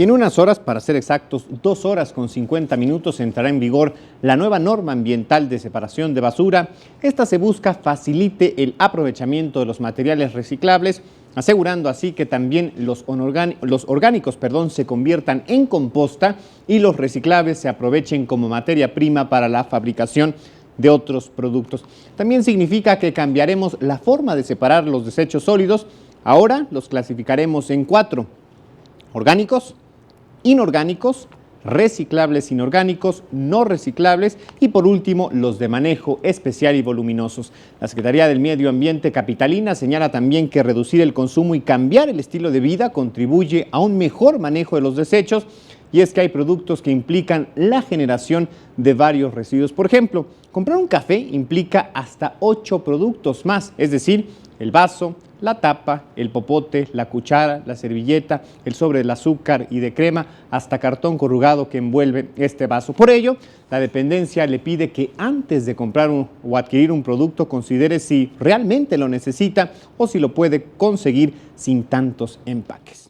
Y en unas horas, para ser exactos, 2 horas con 50 minutos, entrará en vigor la nueva norma ambiental de separación de basura. Esta se busca facilite el aprovechamiento de los materiales reciclables, asegurando así que también los orgánicos se conviertan en composta y los reciclables se aprovechen como materia prima para la fabricación de otros productos. También significa que cambiaremos la forma de separar los desechos sólidos. Ahora los clasificaremos en 4: orgánicos, inorgánicos, reciclables inorgánicos, no reciclables y por último los de manejo especial y voluminosos. La Secretaría del Medio Ambiente capitalina señala también que reducir el consumo y cambiar el estilo de vida contribuye a un mejor manejo de los desechos, y es que hay productos que implican la generación de varios residuos. Por ejemplo, comprar un café implica hasta 8 productos más, es decir, el vaso, la tapa, el popote, la cuchara, la servilleta, el sobre del azúcar y de crema, hasta cartón corrugado que envuelve este vaso. Por ello, la dependencia le pide que antes de comprar o adquirir un producto considere si realmente lo necesita o si lo puede conseguir sin tantos empaques.